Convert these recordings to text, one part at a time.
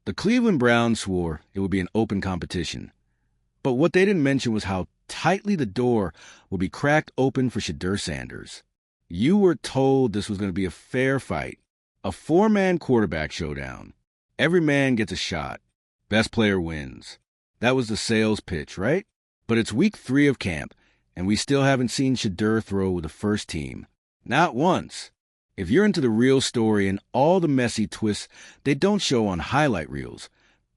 The Cleveland Browns swore it would be an open competition. But what they didn't mention was how tightly the door will be cracked open for Shedeur Sanders. You were told this was going to be a fair fight, a four-man quarterback showdown. Every man gets a shot. Best player wins. That was the sales pitch, right? But it's week 3 of camp, and we still haven't seen Shedeur throw with the first team. Not once. If you're into the real story and all the messy twists they don't show on highlight reels,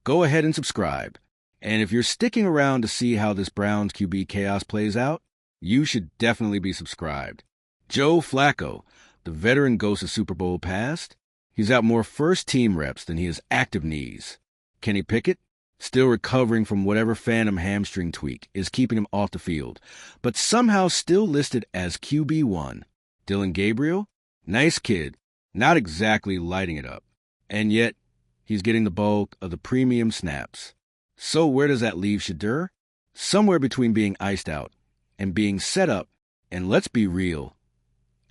go ahead and subscribe. And if you're sticking around to see how this Browns QB chaos plays out, you should definitely be subscribed. Joe Flacco, the veteran ghost of Super Bowl past, he's got more first-team reps than he has active knees. Kenny Pickett, still recovering from whatever phantom hamstring tweak is keeping him off the field, but somehow still listed as QB1. Dylan Gabriel, nice kid, not exactly lighting it up. And yet, he's getting the bulk of the premium snaps. So where does that leave Shedeur? Somewhere between being iced out and being set up, and let's be real,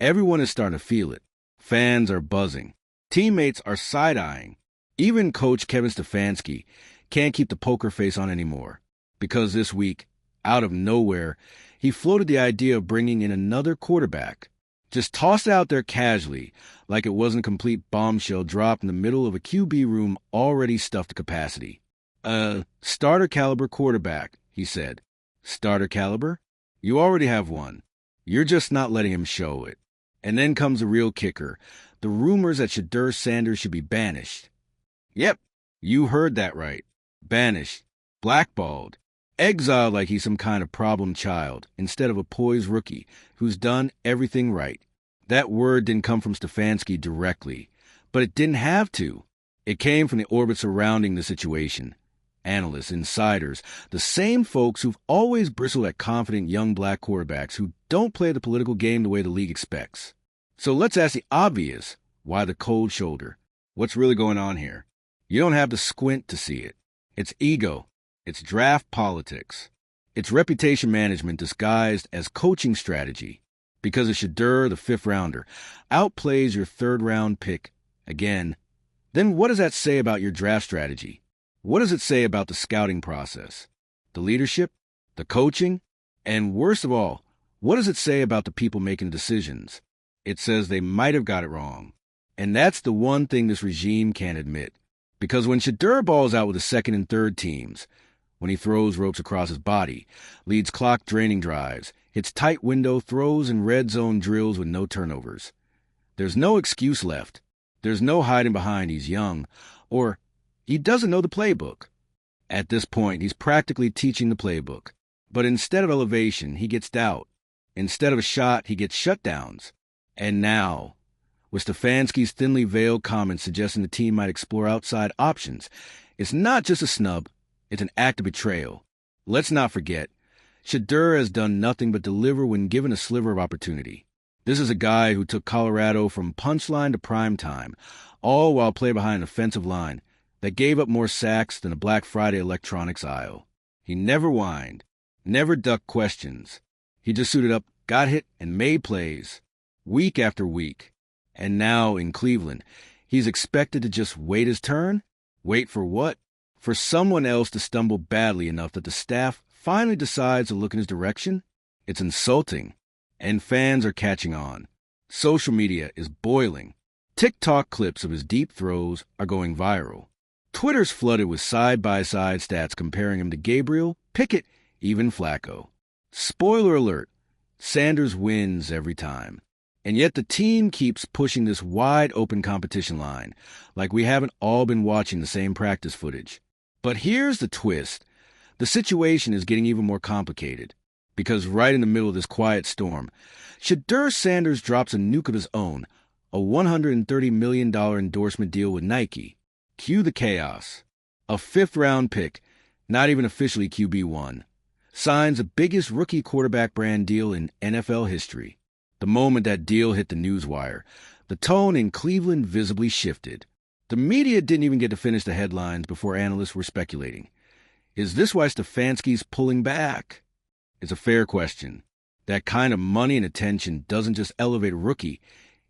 everyone is starting to feel it. Fans are buzzing. Teammates are side-eyeing. Even Coach Kevin Stefanski can't keep the poker face on anymore, because this week, out of nowhere, he floated the idea of bringing in another quarterback. Just tossed it out there casually, like it wasn't a complete bombshell dropped in the middle of a QB room already stuffed to capacity. Starter caliber quarterback, he said. Starter caliber? You already have one. You're just not letting him show it. And then comes the real kicker, the rumors that Shedeur Sanders should be banished. Yep, you heard that right. Banished. Blackballed. Exiled like he's some kind of problem child, instead of a poised rookie who's done everything right. That word didn't come from Stefanski directly, but it didn't have to. It came from the orbit surrounding the situation. Analysts, insiders, the same folks who've always bristled at confident young black quarterbacks who don't play the political game the way the league expects. So let's ask the obvious, why the cold shoulder? What's really going on here? You don't have to squint to see it. It's ego. It's draft politics. It's reputation management disguised as coaching strategy. Because if Shedeur, the 5th rounder, outplays your 3rd round pick again, then what does that say about your draft strategy? What does it say about the scouting process, the leadership, the coaching, and worst of all, what does it say about the people making decisions? It says they might have got it wrong. And that's the one thing this regime can't admit. Because when Shedeur balls out with the 2nd and 3rd teams, when he throws ropes across his body, leads clock-draining drives, hits tight window throws and red zone drills with no turnovers, there's no excuse left. There's no hiding behind he's young, or he doesn't know the playbook. At this point, he's practically teaching the playbook. But instead of elevation, he gets doubt. Instead of a shot, he gets shutdowns. And now, with Stefanski's thinly veiled comments suggesting the team might explore outside options, it's not just a snub, it's an act of betrayal. Let's not forget, Shedeur has done nothing but deliver when given a sliver of opportunity. This is a guy who took Colorado from punchline to prime time, all while playing behind an offensive line that gave up more sacks than a Black Friday electronics aisle. He never whined, never ducked questions. He just suited up, got hit, and made plays, week after week. And now, in Cleveland, he's expected to just wait his turn? Wait for what? For someone else to stumble badly enough that the staff finally decides to look in his direction? It's insulting. And fans are catching on. Social media is boiling. TikTok clips of his deep throws are going viral. Twitter's flooded with side-by-side stats comparing him to Gabriel, Pickett, even Flacco. Spoiler alert, Sanders wins every time. And yet the team keeps pushing this wide-open competition line, like we haven't all been watching the same practice footage. But here's the twist. The situation is getting even more complicated. Because right in the middle of this quiet storm, Shedeur Sanders drops a nuke of his own, a $130 million endorsement deal with Nike. Cue the chaos. A 5th round pick, not even officially QB1, signs the biggest rookie quarterback brand deal in NFL history. The moment that deal hit the newswire, the tone in Cleveland visibly shifted. The media didn't even get to finish the headlines before analysts were speculating. Is this why Stefanski's pulling back? It's a fair question. That kind of money and attention doesn't just elevate a rookie,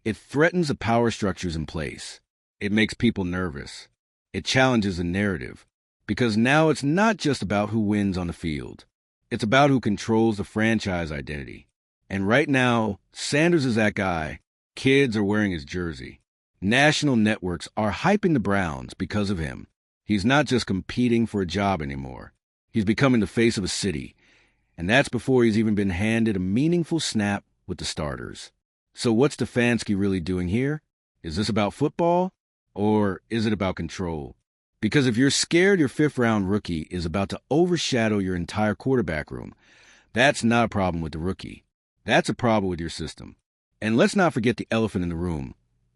it threatens the power structures in place. It makes people nervous. It challenges the narrative, because now it's not just about who wins on the field. It's about who controls the franchise identity. And right now, Sanders is that guy. Kids are wearing his jersey. National networks are hyping the Browns because of him. He's not just competing for a job anymore. He's becoming the face of a city. And that's before he's even been handed a meaningful snap with the starters. So what's Stefanski really doing here? Is this about football? Or is it about control? Because if you're scared your fifth-round rookie is about to overshadow your entire quarterback room, that's not a problem with the rookie. That's a problem with your system. And let's not forget the elephant in the room,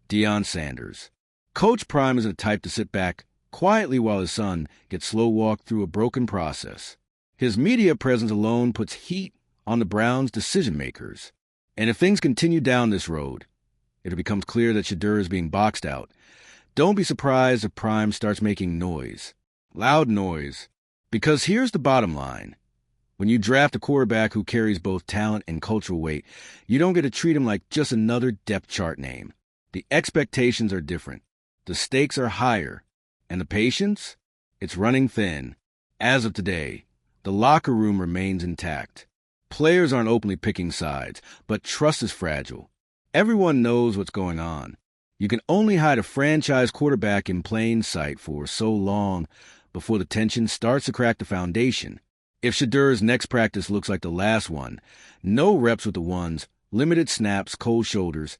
Deion Sanders. Coach Prime is the type to sit back quietly while his son gets slow-walked through a broken process. His media presence alone puts heat on the Browns' decision-makers. And if things continue down this road, it becomes clear that Shedeur is being boxed out. Don't be surprised if Prime starts making noise. Loud noise. Because here's the bottom line. When you draft a quarterback who carries both talent and cultural weight, you don't get to treat him like just another depth chart name. The expectations are different. The stakes are higher. And the patience? It's running thin. As of today, the locker room remains intact. Players aren't openly picking sides, but trust is fragile. Everyone knows what's going on. You can only hide a franchise quarterback in plain sight for so long before the tension starts to crack the foundation. If Shedeur's next practice looks like the last one, no reps with the ones, limited snaps, cold shoulders,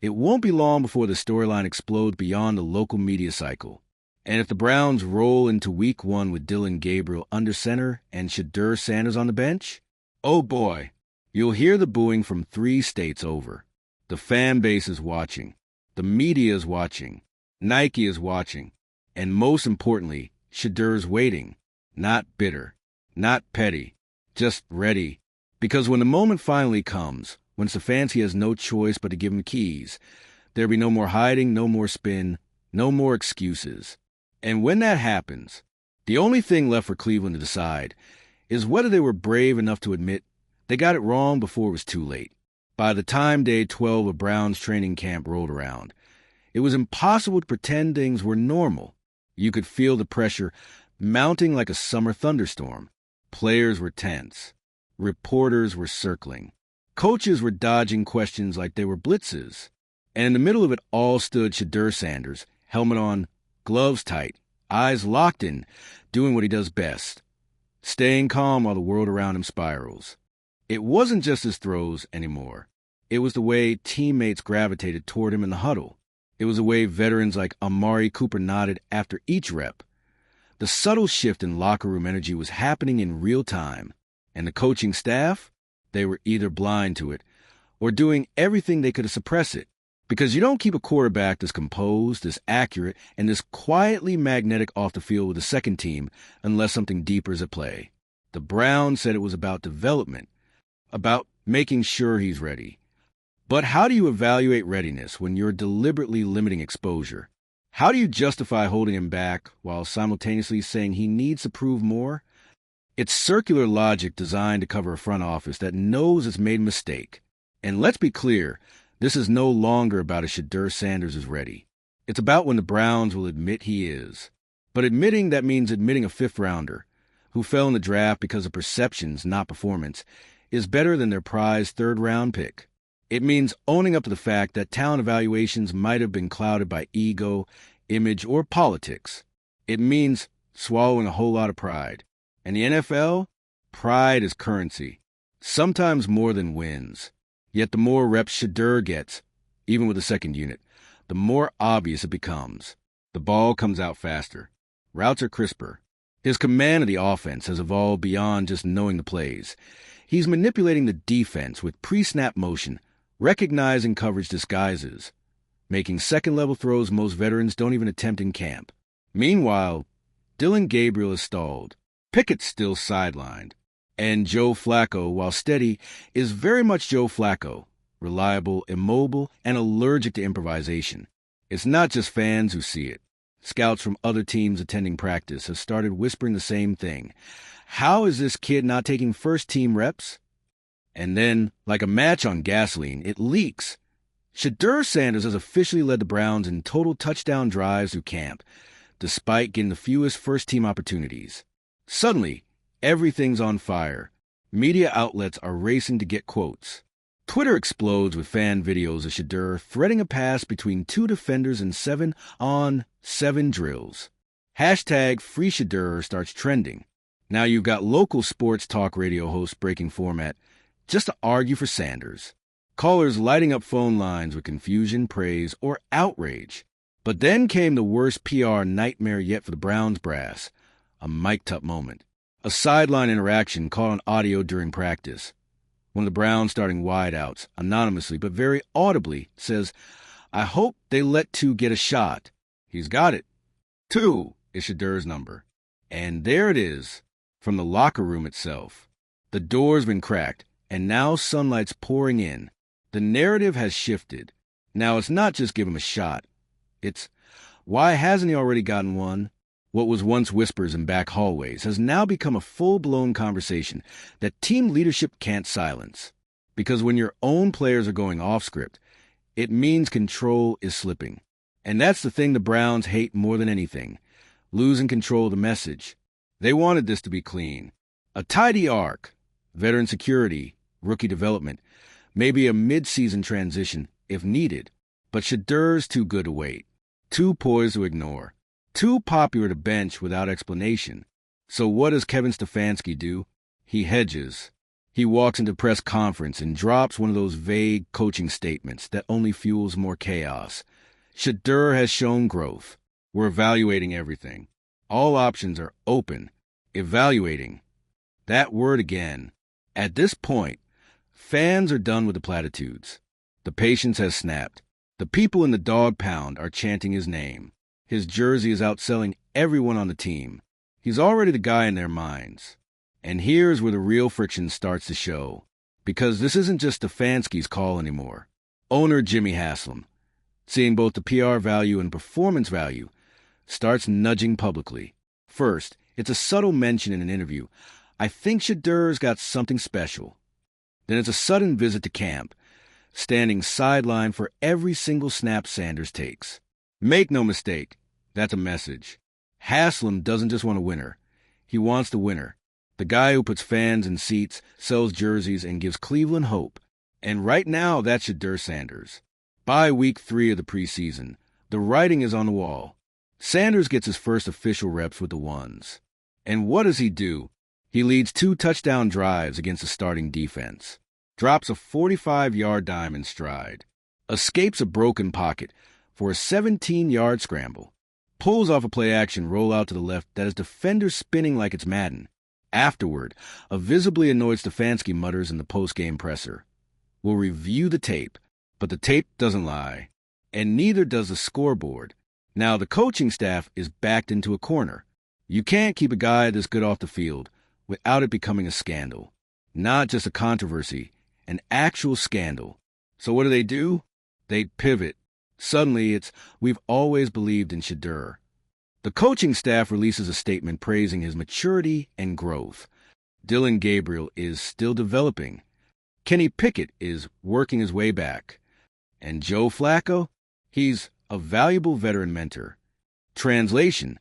it won't be long before the storyline explodes beyond the local media cycle. And if the Browns roll into week 1 with Dillon Gabriel under center and Shedeur Sanders on the bench, oh boy, you'll hear the booing from 3 states over. The fan base is watching. The media is watching. Nike is watching. And most importantly, Shedeur's waiting. Not bitter. Not petty. Just ready. Because when the moment finally comes, when Stefanski has no choice but to give him keys, there'll be no more hiding, no more spin, no more excuses. And when that happens, the only thing left for Cleveland to decide is whether they were brave enough to admit they got it wrong before it was too late. By the time day 12 of Brown's training camp rolled around, it was impossible to pretend things were normal. You could feel the pressure mounting like a summer thunderstorm. Players were tense. Reporters were circling. Coaches were dodging questions like they were blitzes. And in the middle of it all stood Shedeur Sanders, helmet on, gloves tight, eyes locked in, doing what he does best, staying calm while the world around him spirals. It wasn't just his throws anymore. It was the way teammates gravitated toward him in the huddle. It was the way veterans like Amari Cooper nodded after each rep. The subtle shift in locker room energy was happening in real time, and the coaching staff, they were either blind to it or doing everything they could to suppress it. Because you don't keep a quarterback this composed, this accurate, and this quietly magnetic off the field with the second team unless something deeper is at play. The Browns said it was about development, about making sure he's ready. But how do you evaluate readiness when you're deliberately limiting exposure? How do you justify holding him back while simultaneously saying he needs to prove more? It's circular logic designed to cover a front office that knows it's made a mistake. And let's be clear, this is no longer about if Shedeur Sanders is ready. It's about when the Browns will admit he is. But admitting that means admitting a fifth-rounder who fell in the draft because of perceptions, not performance, is better than their prized third-round pick. It means owning up to the fact that talent evaluations might have been clouded by ego, image, or politics. It means swallowing a whole lot of pride. In the NFL, pride is currency, sometimes more than wins. Yet the more reps Shedeur gets, even with the second unit, the more obvious it becomes. The ball comes out faster. Routes are crisper. His command of the offense has evolved beyond just knowing the plays. He's manipulating the defense with pre-snap motion, recognizing coverage disguises, making second-level throws most veterans don't even attempt in camp. Meanwhile, Dillon Gabriel is stalled. Pickett's still sidelined. And Joe Flacco, while steady, is very much Joe Flacco, reliable, immobile, and allergic to improvisation. It's not just fans who see it. Scouts from other teams attending practice have started whispering the same thing. How is this kid not taking first-team reps? And then, like a match on gasoline, it leaks. Shedeur Sanders has officially led the Browns in total touchdown drives through camp. despite getting the fewest first-team opportunities. Suddenly, everything's on fire. Media outlets are racing to get quotes. Twitter explodes with fan videos of Shedeur threading a pass between two defenders in 7-on-7 drills. Hashtag Free Shedeur starts trending. Now you've got local sports talk radio hosts breaking format just to argue for Sanders. Callers lighting up phone lines with confusion, praise, or outrage. But then came the worst PR nightmare yet for the Browns brass, a mic'd-up moment. A sideline interaction caught on audio during practice. One of the Browns starting wideouts, anonymously but very audibly, says, "I hope they let 2 get a shot." He's got it. 2 is Shedeur's number. And there it is, from the locker room itself. The door's been cracked, and now sunlight's pouring in. The narrative has shifted. Now it's not just give him a shot. It's, why hasn't he already gotten one? What was once whispers in back hallways has now become a full-blown conversation that team leadership can't silence. Because when your own players are going off-script, it means control is slipping. And that's the thing the Browns hate more than anything, losing control of the message. They wanted this to be clean. A tidy arc, veteran security, rookie development, maybe a mid-season transition if needed. But Shedeur's too good to wait, too poised to ignore. Too popular to bench without explanation. So what does Kevin Stefanski do? He hedges. He walks into press conference and drops one of those vague coaching statements that only fuels more chaos. Shedeur has shown growth. We're evaluating everything. All options are open. Evaluating. That word again. At this point, fans are done with the platitudes. The patience has snapped. The people in the dog pound are chanting his name. His jersey is outselling everyone on the team. He's already the guy in their minds. And here's where the real friction starts to show. Because this isn't just Stefanski's call anymore. Owner Jimmy Haslam, seeing both the PR value and performance value, starts nudging publicly. First, it's a subtle mention in an interview. "I think Shedeur's got something special." Then it's a sudden visit to camp, standing sideline for every single snap Sanders takes. Make no mistake, that's a message. Haslam doesn't just want a winner. He wants the winner. The guy who puts fans in seats, sells jerseys, and gives Cleveland hope. And right now, that's Shedeur Sanders. By week 3 of the preseason, the writing is on the wall. Sanders gets his first official reps with the ones. And what does he do? He leads 2 touchdown drives against the starting defense. Drops a 45-yard dime in stride. Escapes a broken pocket for a 17-yard scramble. Pulls off a play-action rollout to the left that has defenders spinning like it's Madden. Afterward, a visibly annoyed Stefanski mutters in the post-game presser. "We'll review the tape," but the tape doesn't lie. And neither does the scoreboard. Now the coaching staff is backed into a corner. You can't keep a guy this good off the field without it becoming a scandal. Not just a controversy, an actual scandal. So what do? They pivot. Suddenly it's, "We've always believed in Shedeur." The coaching staff releases a statement praising his maturity and growth. Dylan Gabriel is still developing. Kenny Pickett is working his way back. And Joe Flacco? He's a valuable veteran mentor. Translation: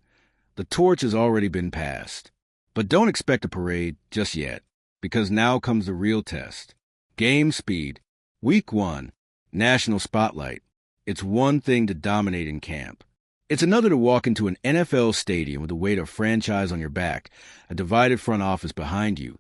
the torch has already been passed. But don't expect a parade just yet, because now comes the real test. Game speed. Week 1. National spotlight. It's one thing to dominate in camp. It's another to walk into an NFL stadium with the weight of franchise on your back, a divided front office behind you,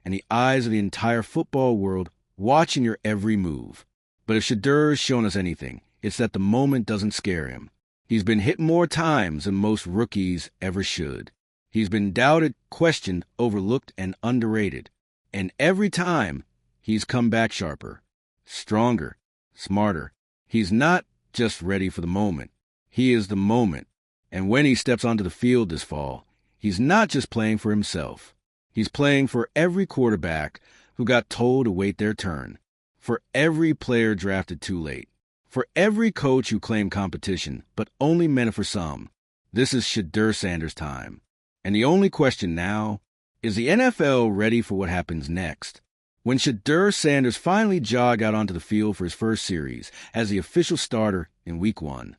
and the eyes of the entire football world watching your every move. But if Shedeur's shown us anything, it's that the moment doesn't scare him. He's been hit more times than most rookies ever should. He's been doubted, questioned, overlooked, and underrated. And every time, he's come back sharper, stronger, smarter. He's not just ready for the moment. He is the moment. And when he steps onto the field this fall, he's not just playing for himself. He's playing for every quarterback who got told to wait their turn, for every player drafted too late, for every coach who claimed competition but only meant it for some. This is Shedeur Sanders' time. And the only question now, is the NFL ready for what happens next? When Shedeur Sanders finally jogged out onto the field for his first series as the official starter in Week 1,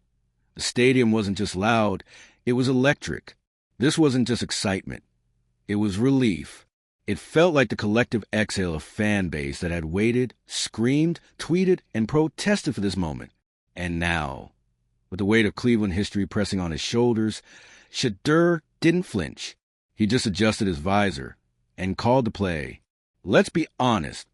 the stadium wasn't just loud, It was electric. This wasn't just excitement. It was relief. It felt like the collective exhale of a fan base that had waited, screamed, tweeted, and protested for this moment. And now, with the weight of Cleveland history pressing on his shoulders, Shedeur didn't flinch. He just adjusted his visor and called the play. Let's be honest.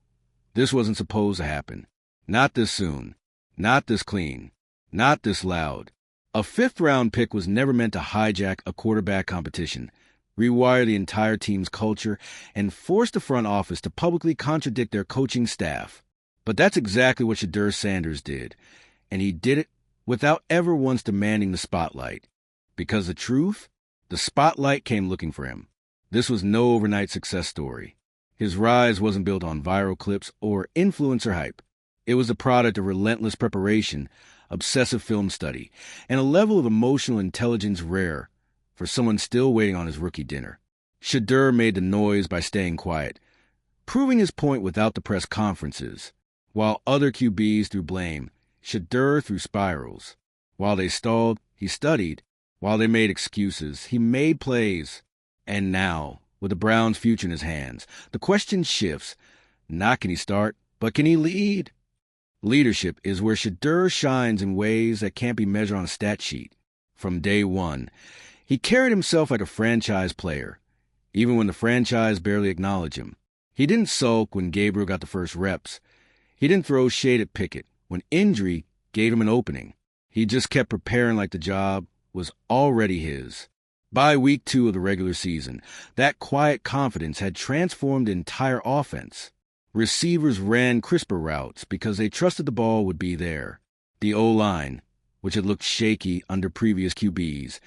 This wasn't supposed to happen. Not this soon. Not this clean. Not this loud. A fifth-round pick was never meant to hijack a quarterback competition, rewire the entire team's culture, and force the front office to publicly contradict their coaching staff. But that's exactly what Shedeur Sanders did, and he did it without ever once demanding the spotlight. Because the truth, the spotlight came looking for him. This was no overnight success story. His rise wasn't built on viral clips or influencer hype. It was the product of relentless preparation, obsessive film study, and a level of emotional intelligence rare for someone still waiting on his rookie dinner. Shedeur made the noise by staying quiet, proving his point without the press conferences. While other QBs threw blame, Shedeur threw spirals. While they stalled, he studied. While they made excuses, he made plays. And now, with the Browns' future in his hands, the question shifts. Not can he start, but can he lead? Leadership is where Shedeur shines in ways that can't be measured on a stat sheet. From day one, he carried himself like a franchise player, even when the franchise barely acknowledged him. He didn't sulk when Gabriel got the first reps. He didn't throw shade at Pickett when injury gave him an opening. He just kept preparing like the job was already his. By week 2 of the regular season, that quiet confidence had transformed the entire offense. Receivers ran crisper routes because they trusted the ball would be there. The O-line, which had looked shaky under previous QBs,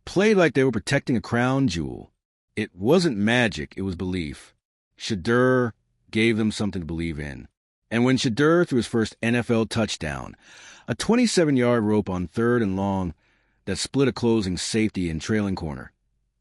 played like they were protecting a crown jewel. It wasn't magic, it was belief. Shedeur gave them something to believe in. And when Shedeur threw his first NFL touchdown, a 27-yard rope on 3rd and long that split a closing safety and trailing corner,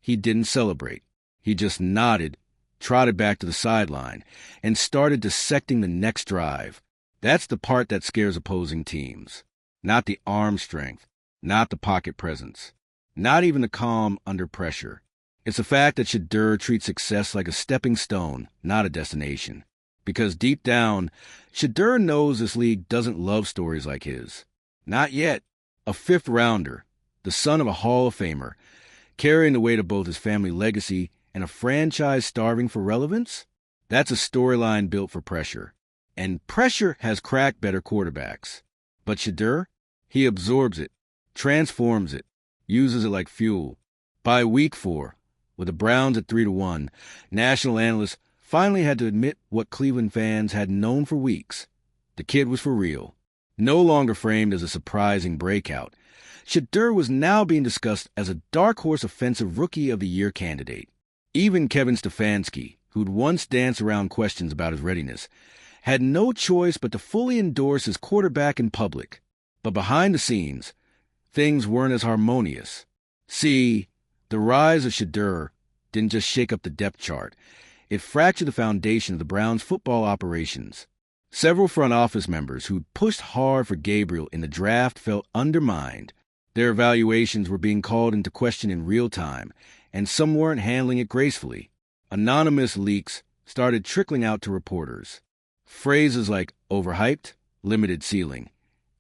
he didn't celebrate. He just nodded, trotted back to the sideline, and started dissecting the next drive. That's the part that scares opposing teams. Not the arm strength, not the pocket presence, not even the calm under pressure. It's the fact that Shedeur treats success like a stepping stone, not a destination. Because deep down, Shedeur knows this league doesn't love stories like his. Not yet. A fifth-rounder, the son of a Hall of Famer, carrying the weight of both his family legacy and a franchise starving for relevance? That's a storyline built for pressure. And pressure has cracked better quarterbacks. But Shedeur, he absorbs it, transforms it, uses it like fuel. By week 4, with the Browns at 3-1, national analysts finally had to admit what Cleveland fans had known for weeks. The kid was for real. No longer framed as a surprising breakout, Shedeur was now being discussed as a dark horse offensive rookie of the year candidate. Even Kevin Stefanski, who'd once danced around questions about his readiness, had no choice but to fully endorse his quarterback in public. But behind the scenes, things weren't as harmonious. See, the rise of Shedeur didn't just shake up the depth chart. It fractured the foundation of the Browns' football operations. Several front office members who'd pushed hard for Gabriel in the draft felt undermined. Their evaluations were being called into question in real time, and some weren't handling it gracefully. Anonymous leaks started trickling out to reporters. Phrases like overhyped, limited ceiling,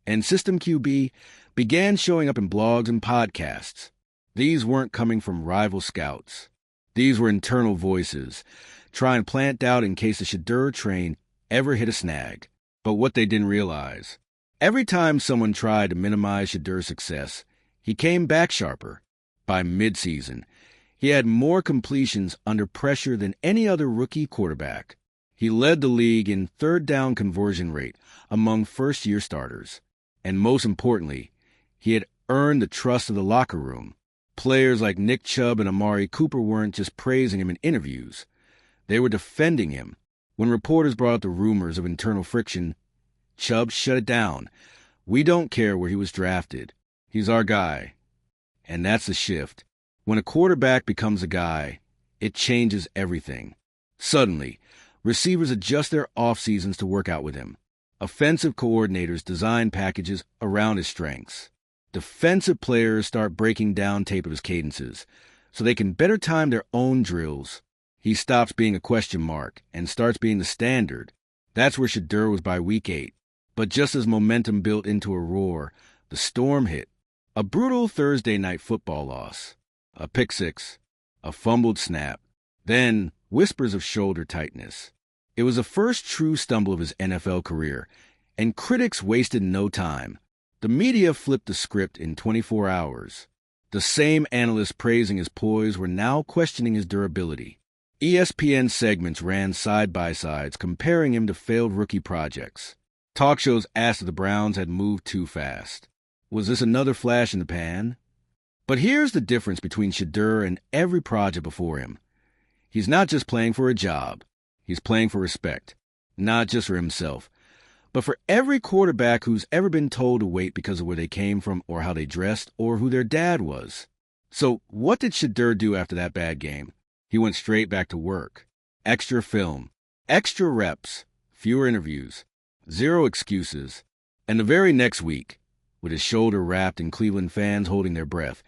and system QB began showing up in blogs and podcasts. These weren't coming from rival scouts. These were internal voices, trying to plant doubt in case the Shedeur train ever hit a snag. But what they didn't realize, every time someone tried to minimize Shedeur's success, he came back sharper. By midseason, he had more completions under pressure than any other rookie quarterback. He led the league in third down conversion rate among first-year starters. And most importantly, he had earned the trust of the locker room. Players like Nick Chubb and Amari Cooper weren't just praising him in interviews. They were defending him. When reporters brought up the rumors of internal friction, Chubb shut it down. We don't care where he was drafted. He's our guy. And that's the shift. When a quarterback becomes a guy, it changes everything. Suddenly, receivers adjust their off-seasons to work out with him. Offensive coordinators design packages around his strengths. Defensive players start breaking down tape of his cadences so they can better time their own drills. He stops being a question mark and starts being the standard. That's where Shedeur was by week 8. But just as momentum built into a roar, the storm hit. A brutal Thursday night football loss. A pick six. A fumbled snap. Then whispers of shoulder tightness. It was the first true stumble of his NFL career, and critics wasted no time. The media flipped the script in 24 hours. The same analysts praising his poise were now questioning his durability. ESPN segments ran side-by-sides comparing him to failed rookie projects. Talk shows asked if the Browns had moved too fast. Was this another flash in the pan? But here's the difference between Shedeur and every project before him. He's not just playing for a job. He's playing for respect. Not just for himself, but for every quarterback who's ever been told to wait because of where they came from or how they dressed or who their dad was. So what did Shedeur do after that bad game? He went straight back to work. Extra film, extra reps, fewer interviews, zero excuses. And the very next week, with his shoulder wrapped and Cleveland fans holding their breath,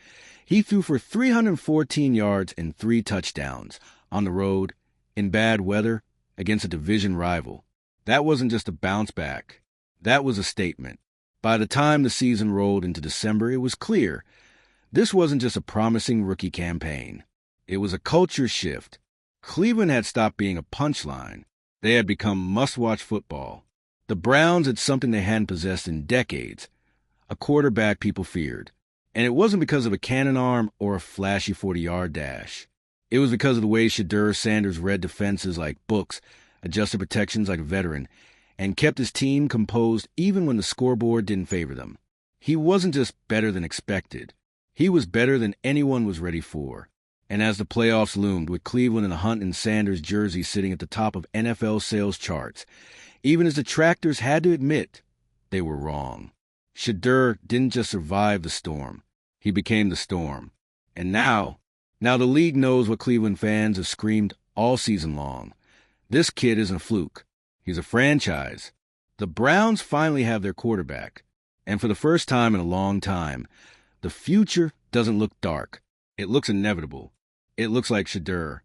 he threw for 314 yards and 3 touchdowns on the road, in bad weather, against a division rival. That wasn't just a bounce back. That was a statement. By the time the season rolled into December, it was clear this wasn't just a promising rookie campaign. It was a culture shift. Cleveland had stopped being a punchline. They had become must-watch football. The Browns had something they hadn't possessed in decades, a quarterback people feared. And it wasn't because of a cannon arm or a flashy 40-yard dash. It was because of the way Shedeur Sanders read defenses like books, adjusted protections like a veteran, and kept his team composed even when the scoreboard didn't favor them. He wasn't just better than expected. He was better than anyone was ready for. And as the playoffs loomed, with Cleveland and the Hunt and Sanders jerseys sitting at the top of NFL sales charts, even his detractors had to admit they were wrong. Shedeur didn't just survive the storm. He became the storm. And now the league knows what Cleveland fans have screamed all season long. This kid isn't a fluke. He's a franchise. The Browns finally have their quarterback. And for the first time in a long time, the future doesn't look dark. It looks inevitable. It looks like Shedeur.